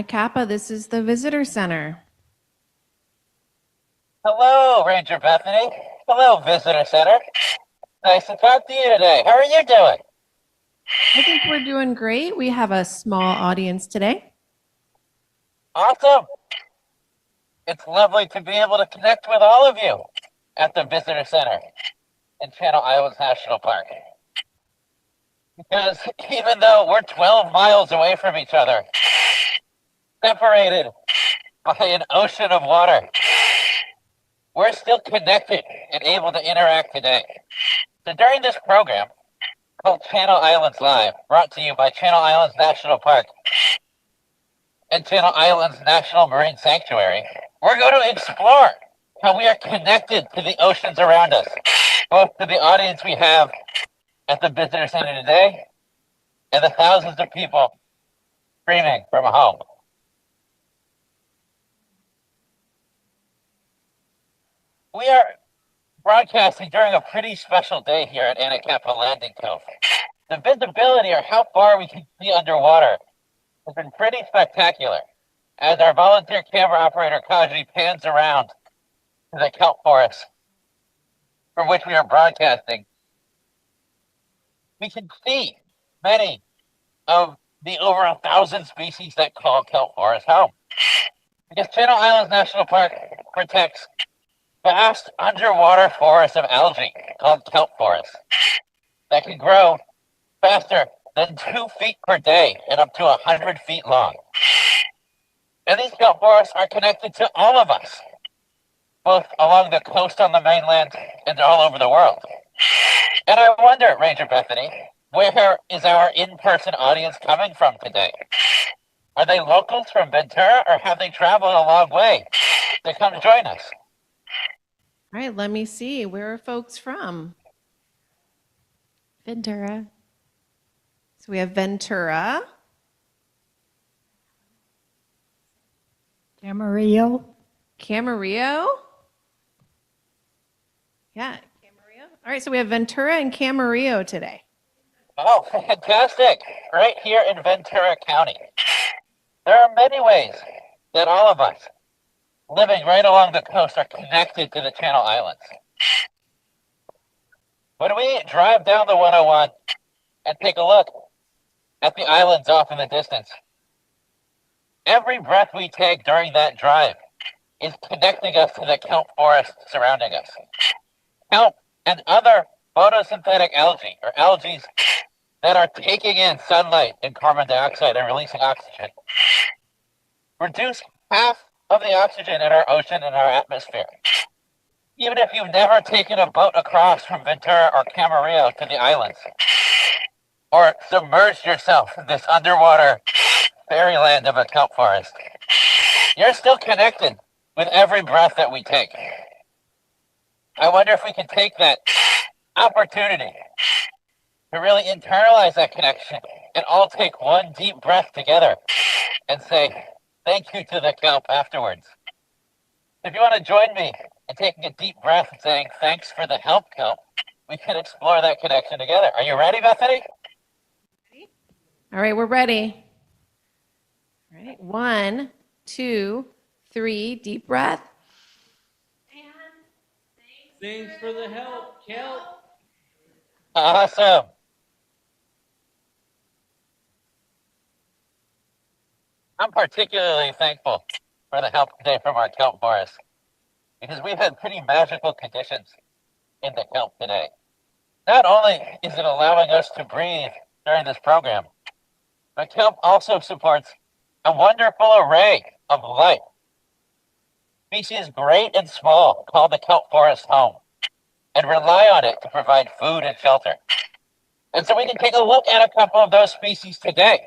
Kappa, this is the visitor center. Hello, Ranger Bethany. Hello, Visitor Center. Nice to talk to you today. How are you doing? I think we're doing great. We have a small audience today. Awesome. It's lovely to be able to connect with all of you at the Visitor Center in Channel Islands National Park. Because even though we're 12 miles away from each other, separated by an ocean of water, we're still connected and able to interact today. So during this program called Channel Islands Live, brought to you by Channel Islands National Park and Channel Islands National Marine Sanctuary, we're going to explore how we are connected to the oceans around us, both to the audience we have at the Visitor Center today and the thousands of people streaming from home. We are broadcasting during a pretty special day here at Anacapa Landing Cove. The visibility, or how far we can see underwater, has been pretty spectacular as our volunteer camera operator Kaji pans around to the kelp forest from which we are broadcasting. We can see many of the over 1,000 species that call kelp forest home. Because Channel Islands National Park protects vast underwater forests of algae called kelp forests that can grow faster than 2 feet per day and up to 100 feet long. And these kelp forests are connected to all of us, both along the coast on the mainland and all over the world. And I wonder, Ranger Bethany, where is our in-person audience coming from today? Are they locals from Ventura, or have they traveled a long way to come join us? All right, let me see. Where are folks from? Ventura. So we have Ventura. Camarillo. Camarillo? Yeah, Camarillo. All right, so we have Ventura and Camarillo today. Oh, fantastic. Right here in Ventura County. There are many ways that all of us living right along the coast are connected to the Channel Islands. When we drive down the 101 and take a look at the islands off in the distance, every breath we take during that drive is connecting us to the kelp forest surrounding us. Kelp and other photosynthetic algae, or algae that are taking in sunlight and carbon dioxide and releasing oxygen, reduce half of the oxygen in our ocean and our atmosphere. Even if you've never taken a boat across from Ventura or Camarillo to the islands, or submerged yourself in this underwater fairyland of a kelp forest, you're still connected with every breath that we take. I wonder if we can take that opportunity to really internalize that connection and all take one deep breath together and say thank you to the kelp afterwards. If you want to join me in taking a deep breath and saying thanks for the help, kelp, we can explore that connection together. Are you ready, Bethany? All right, we're ready. All right, 1, 2, 3, deep breath. And thanks for the help, kelp. Awesome. I'm particularly thankful for the help today from our kelp forest because we've had pretty magical conditions in the kelp today. Not only is it allowing us to breathe during this program, but kelp also supports a wonderful array of life. Species great and small call the kelp forest home and rely on it to provide food and shelter. And so we can take a look at a couple of those species today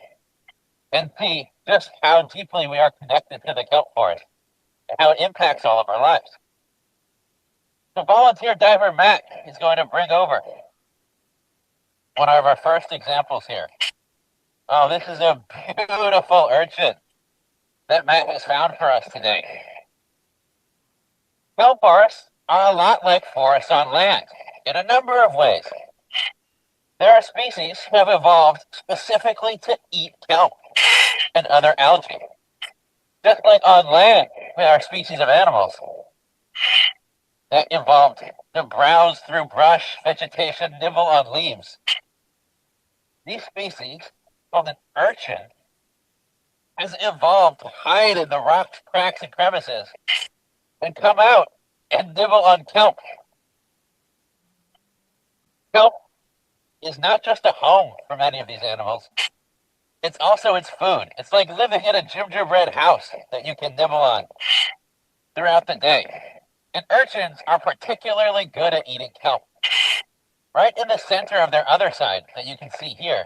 and see just how deeply we are connected to the kelp forest and how it impacts all of our lives. The volunteer diver Matt is going to bring over one of our first examples here. Oh, this is a beautiful urchin that Matt has found for us today. Kelp forests are a lot like forests on land in a number of ways. There are species who have evolved specifically to eat kelp and other algae. Just like on land, with our species of animals that evolved to browse through brush, vegetation, nibble on leaves. These species, called an urchin, has evolved to hide in the rocks, cracks, and crevices and come out and nibble on kelp. Kelp is not just a home for many of these animals, it's also its food. It's like living in a gingerbread house that you can nibble on throughout the day. And urchins are particularly good at eating kelp. Right in the center of their other side that you can see here,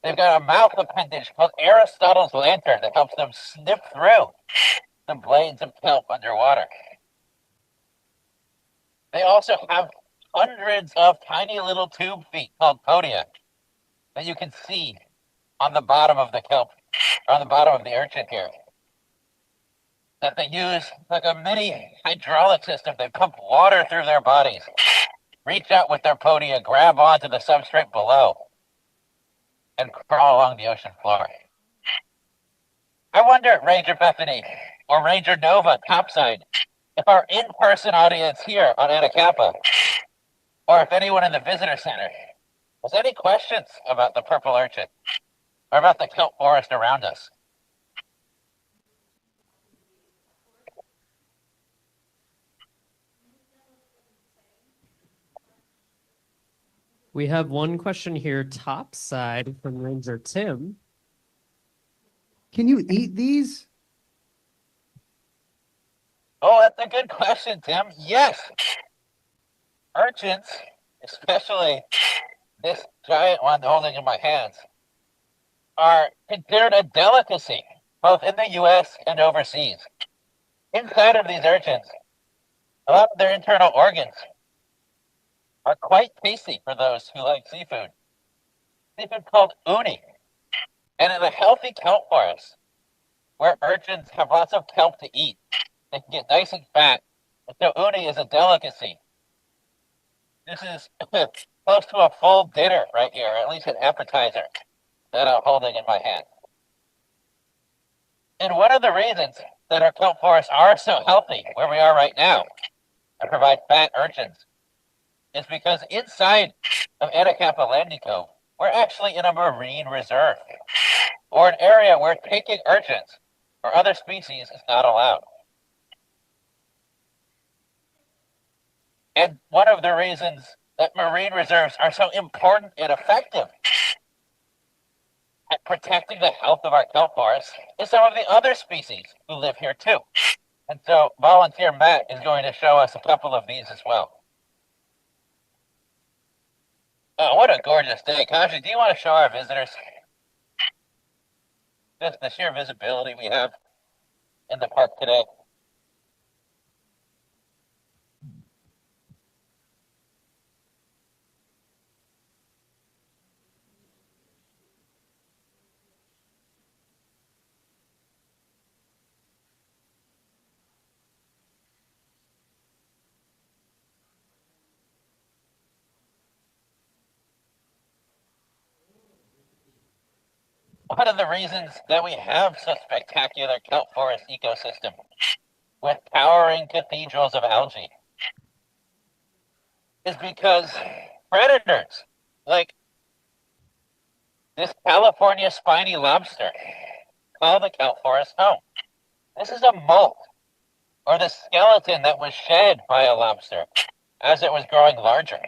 they've got a mouth appendage called Aristotle's lantern that helps them snip through the blades of kelp underwater. They also have hundreds of tiny little tube feet called podia that you can see on the bottom of the kelp, or on the bottom of the urchin here, that they use like a mini hydraulic system. They pump water through their bodies, reach out with their podia, grab onto the substrate below, and crawl along the ocean floor. I wonder, Ranger Bethany or Ranger Nova topside, if our in-person audience here on Anacapa, or if anyone in the visitor center, has any questions about the purple urchin or about the kelp forest around us. We have one question here, topside from Ranger Tim. Can you eat these? Oh, that's a good question, Tim. Yes. Urchins, especially this giant one holding in my hands, are considered a delicacy, both in the US and overseas. Inside of these urchins, a lot of their internal organs are quite tasty for those who like seafood. Seafood called uni. And in a healthy kelp forest, where urchins have lots of kelp to eat, they can get nice and fat. And so uni is a delicacy. This is close to a full dinner right here, or at least an appetizer that I'm holding in my hand. And one of the reasons that our kelp forests are so healthy where we are right now and provide fat urchins is because inside of Anacapa Landing Cove, we're actually in a marine reserve, or an area where taking urchins or other species is not allowed. And one of the reasons that marine reserves are so important and effective at protecting the health of our kelp forests is some of the other species who live here too. And so volunteer Matt is going to show us a couple of these as well. Oh, what a gorgeous day. Kashi, do you want to show our visitors just the sheer visibility we have in the park today? One of the reasons that we have such spectacular kelp forest ecosystem with towering cathedrals of algae is because predators like this California spiny lobster call the kelp forest home. This is a molt, or the skeleton that was shed by a lobster as it was growing larger.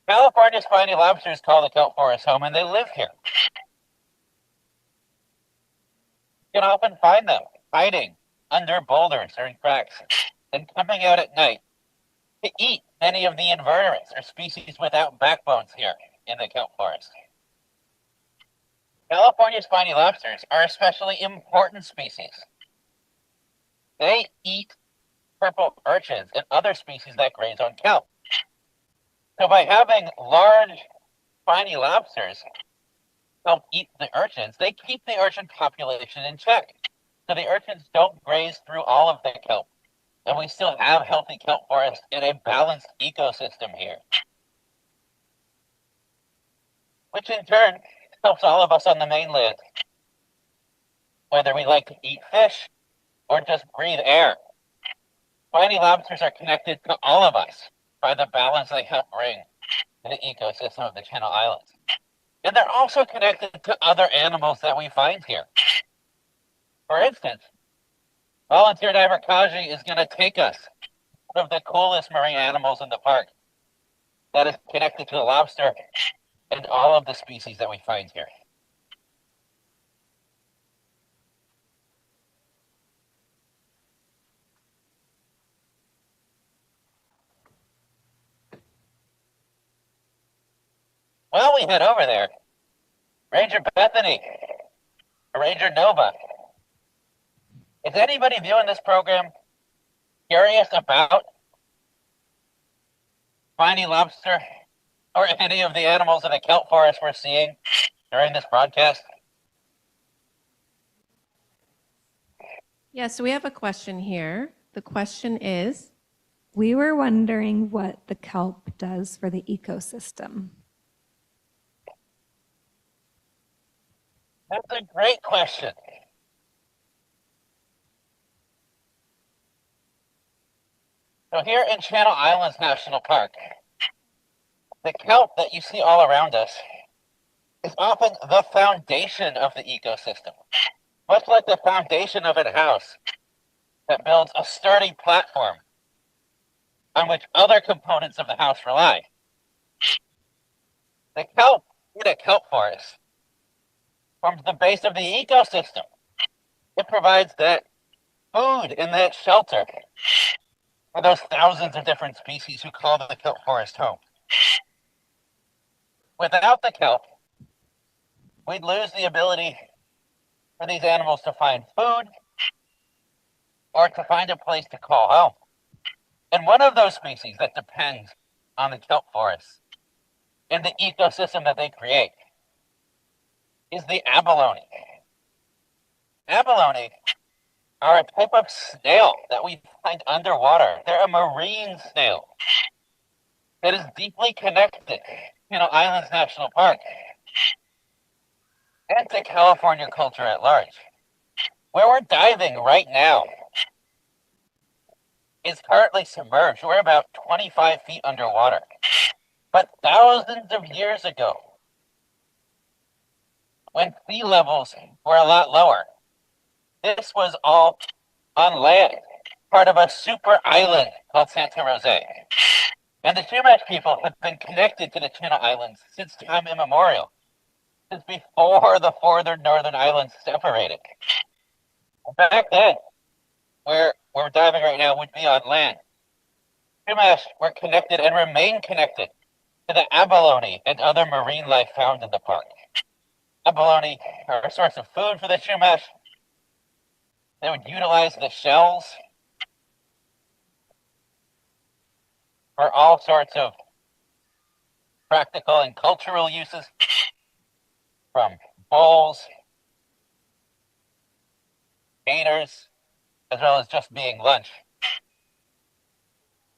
California spiny lobsters call the kelp forest home, and they live here. You can often find them hiding under boulders or in cracks and coming out at night to eat many of the invertebrates or species without backbones here in the kelp forest. California spiny lobsters are especially important species. They eat purple urchins and other species that graze on kelp. So by having large spiny lobsters help eat the urchins, they keep the urchin population in check. So the urchins don't graze through all of the kelp. And we still have healthy kelp forests and a balanced ecosystem here. Which in turn helps all of us on the mainland. whether we like to eat fish or just breathe air. Spiny lobsters are connected to all of us by the balance they help bring to the ecosystem of the Channel Islands. And they're also connected to other animals that we find here. For instance, volunteer diver Kaji is going to take us to one of the coolest marine animals in the park that is connected to the lobster and all of the species that we find here. While we head over there, Ranger Bethany, Ranger Nova, is anybody viewing this program curious about spiny lobster or any of the animals in the kelp forest we're seeing during this broadcast? Yeah, so we have a question here. The question is, We were wondering what the kelp does for the ecosystem. That's a great question. So here in Channel Islands National Park, the kelp that you see all around us is often the foundation of the ecosystem, much like the foundation of a house that builds a sturdy platform on which other components of the house rely. The kelp in a kelp forest forms the base of the ecosystem. It provides that food and that shelter for those thousands of different species who call the kelp forest home. Without the kelp, we'd lose the ability for these animals to find food or to find a place to call home. And one of those species that depends on the kelp forests and the ecosystem that they create is the abalone. Abalone are a type of snail that we find underwater. They're a marine snail that is deeply connected to Channel Islands National Park and to California culture at large. Where we're diving right now is currently submerged. We're about 25 feet underwater. But thousands of years ago, when sea levels were a lot lower, this was all on land, part of a super island called Santa Rosa. And the Chumash people have been connected to the Channel Islands since time immemorial, since before the northern islands separated. Back then, where we're diving right now would be on land. Chumash were connected and remain connected to the abalone and other marine life found in the park. Abalone are a source of food for the Chumash. They would utilize the shells for all sorts of practical and cultural uses, from bowls, gaiters, as well as just being lunch.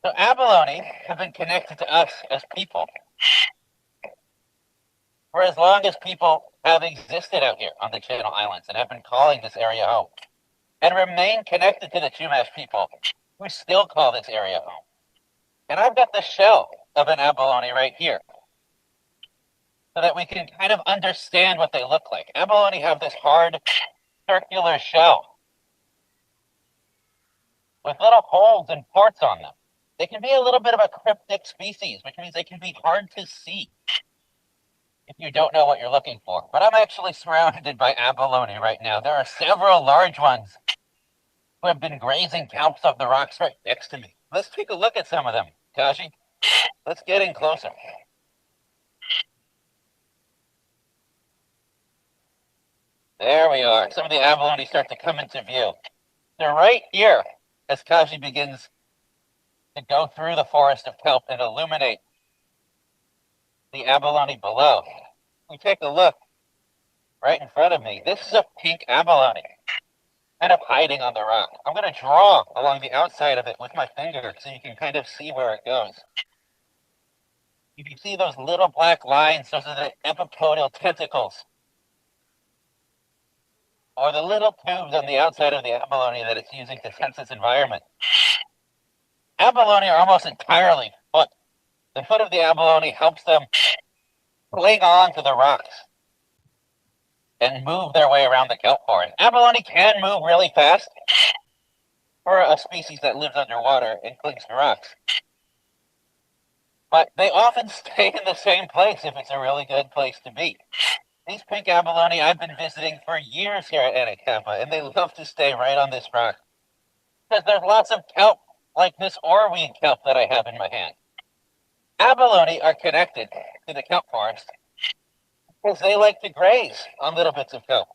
So abalone have been connected to us as people for as long as people have existed out here on the Channel Islands and have been calling this area home, and remain connected to the Chumash people who still call this area home. And I've got the shell of an abalone right here so that we can kind of understand what they look like. Abalone have this hard circular shell with little holes and ports on them. They can be a little bit of a cryptic species, which means they can be hard to see if you don't know what you're looking for. But I'm actually surrounded by abalone right now. There are several large ones who have been grazing kelps off the rocks right next to me. Let's take a look at some of them, Kaji. Let's get in closer. There we are. Some of the abalone start to come into view. They're right here as Kaji begins to go through the forest of kelp and illuminate the abalone below. We take a look right in front of me. This is a pink abalone, kind of hiding on the rock. I'm going to draw along the outside of it with my finger so you can kind of see where it goes. If you see those little black lines, those are the epipodial tentacles or the little tubes on the outside of the abalone that it's using to sense its environment. Abalone are almost entirely foot. The foot of the abalone helps them cling on to the rocks and move their way around the kelp forest. Abalone can move really fast for a species that lives underwater and clings to rocks. But they often stay in the same place if it's a really good place to be. These pink abalone I've been visiting for years here at Anacapa, and they love to stay right on this rock. Because there's lots of kelp, like this oarweed kelp that I have in my hand. Abalone are connected to the kelp forest because they like to graze on little bits of kelp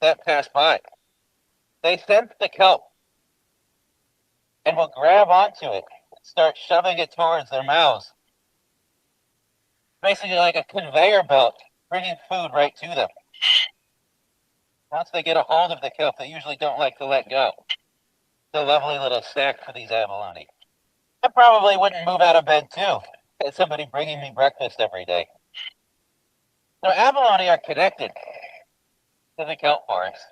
that pass by. They sense the kelp and will grab onto it and start shoving it towards their mouths. Basically like a conveyor belt, bringing food right to them. Once they get a hold of the kelp, they usually don't like to let go. It's a lovely little snack for these abalone. I probably wouldn't move out of bed too, as somebody bringing me breakfast every day. So abalone are connected to the kelp forest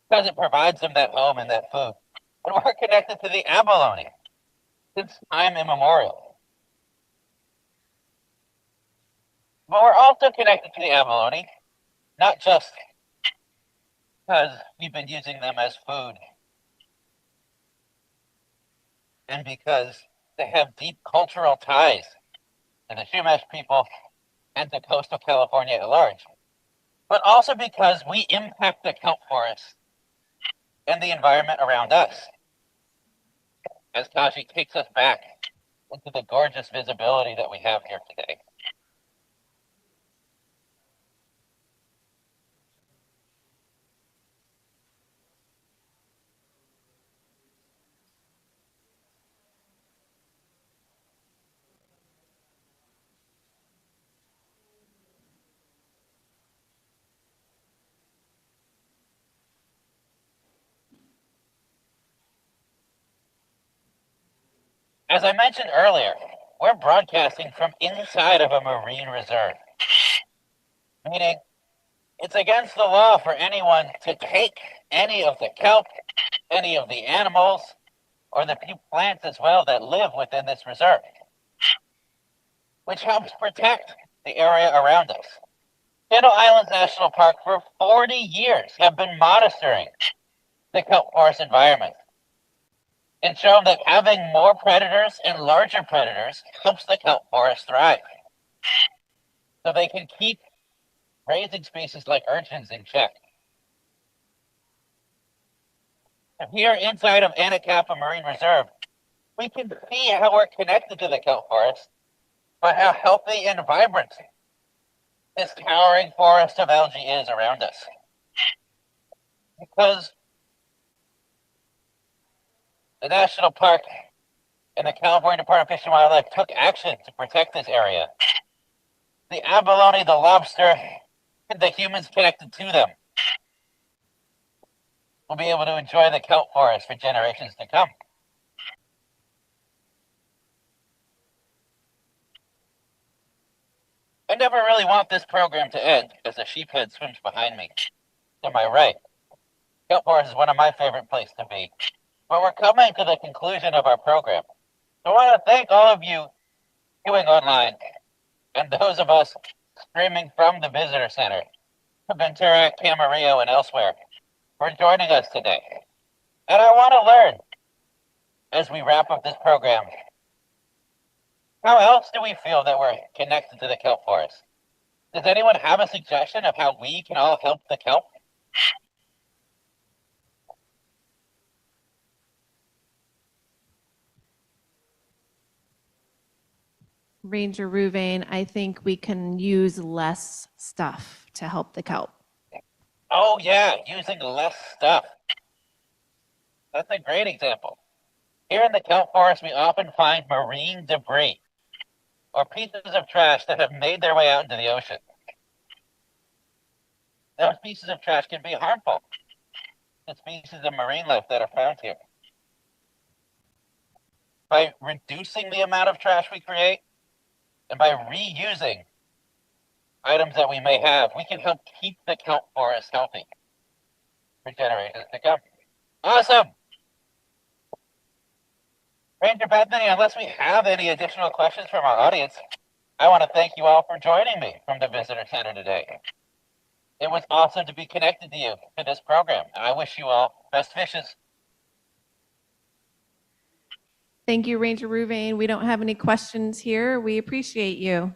because it provides them that home and that food. And we're connected to the abalone since time immemorial. But we're also connected to the abalone, not just because we've been using them as food and because they have deep cultural ties to the Chumash people and to coastal California at large, but also because we impact the kelp forest and the environment around us. As Tashi takes us back into the gorgeous visibility that we have here today. As I mentioned earlier, we're broadcasting from inside of a marine reserve, meaning it's against the law for anyone to take any of the kelp, any of the animals, or the few plants as well that live within this reserve, which helps protect the area around us. Channel Islands National Park for 40 years have been monitoring the kelp forest environment and shown that having more predators and larger predators helps the kelp forest thrive. So they can keep raising species like urchins in check. Here inside of Anacapa Marine Reserve, we can see how we're connected to the kelp forest, but how healthy and vibrant this towering forest of algae is around us. Because the National Park and the California Department of Fish and Wildlife took action to protect this area. The abalone, the lobster, and the humans connected to them will be able to enjoy the kelp forest for generations to come. I never really want this program to end as the sheephead swims behind me. To my right, kelp forest is one of my favorite places to be. But we're coming to the conclusion of our program. So I want to thank all of you viewing online and those of us streaming from the visitor center, Ventura, Camarillo, and elsewhere for joining us today. And I want to learn, as we wrap up this program, how else do we feel that we're connected to the kelp forest? Does anyone have a suggestion of how we can all help the kelp? Ranger Ruvain, I think we can use less stuff to help the kelp. Oh yeah, using less stuff. That's a great example. Here in the kelp forest, we often find marine debris or pieces of trash that have made their way out into the ocean. Those pieces of trash can be harmful to species of marine life that are found here. By reducing the amount of trash we create and by reusing items that we may have, we can help keep the kelp forest healthy. for generations to come. Awesome. Ranger Bethany, unless we have any additional questions from our audience, I want to thank you all for joining me from the Visitor Center today. It was awesome to be connected to you to this program, and I wish you all best wishes. Thank you, Ranger Ruvain. We don't have any questions here. We appreciate you.